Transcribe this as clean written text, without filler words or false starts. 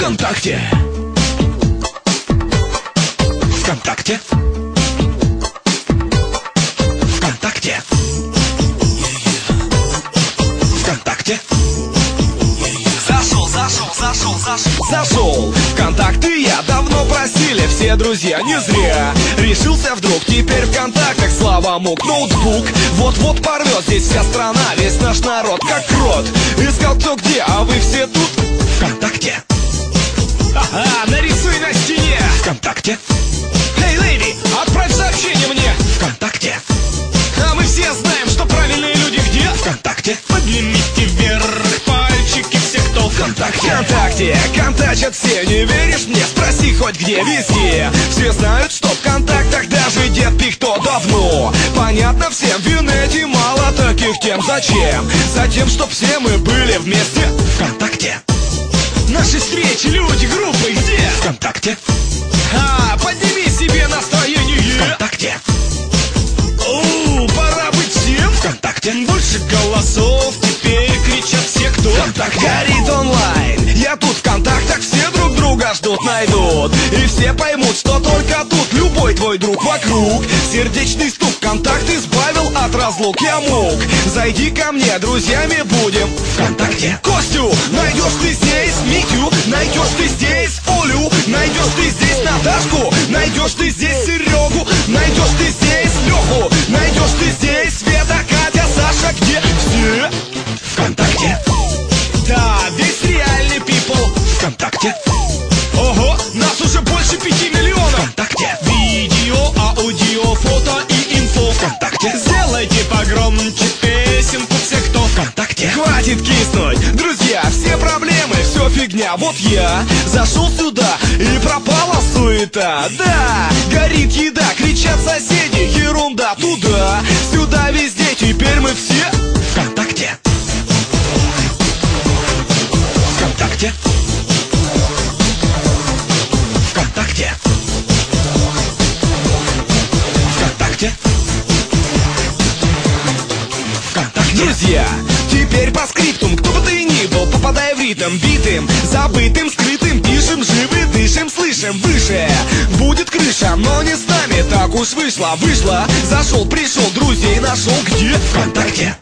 ВКонтакте. ВКонтакте. ВКонтакте. ВКонтакте. Зашел ВКонтакте, я давно просили все друзья, не зря решился вдруг, теперь ВКонтактах слава мук. Ноутбук вот-вот порвет, здесь вся страна, весь наш народ как крот. Искал кто где, а вы все тут. ВКонтакте. Ага, нарисуй на стене. ВКонтакте. Эй, леди, отправь сообщение мне. ВКонтакте. А мы все знаем, что правильные люди где? ВКонтакте. Поднимите вверх пальчики все, кто ВКонтакте. ВКонтакте контачат все, не веришь мне? Спроси хоть где, везде. Все знают, что в контактах даже дед Пихто давно. Понятно всем, в инете мало таких тем. Зачем? Затем, чтоб все мы были вместе. ВКонтакте. Наши встречи, люди, группы где? ВКонтакте. Подними себе настроение. ВКонтакте. Пора быть всем. ВКонтакте. Больше голосов, теперь кричат все, кто ВКонтакте. Горит онлайн, я тут в контактах, все друг друга ждут, найдут. И все поймут, что только тут любой твой друг вокруг. Сердечный стук, контакт избавил от разлук. Я мог, зайди ко мне, друзьями будем. ВКонтакте. Костю найдешь ты здесь, Митю найдешь ты здесь, Олю найдешь ты здесь, Наташку найдешь ты здесь, Серегу найдешь ты здесь, Леху найдешь ты здесь, Света, Катя, Саша, где все? ВКонтакте. Да, весь реальный people. ВКонтакте. Ого, нас уже больше 5 миллионов. ВКонтакте. Видео, аудио, фото и инфо. ВКонтакте. Сделайте погромче песенку все, кто ВКонтакте. Хватит киснуть, друзья, все проблемы, все фигня. Вот я зашел сюда и пропала суета. Да, горит еда, кричат соседи, ерунда. Туда, сюда, везде, теперь мы все ВКонтакте. ВКонтакте. ВКонтакте. ВКонтакте. ВКонтакте. Друзья, теперь по скриптум, кто бы ты ни был, попадая в ритм, битым, забытым, скрытым, пишем, живы, дышим, слышим, выше будет крыша, но не с нами, так уж вышло, зашел, пришел, друзей нашел, где? ВКонтакте.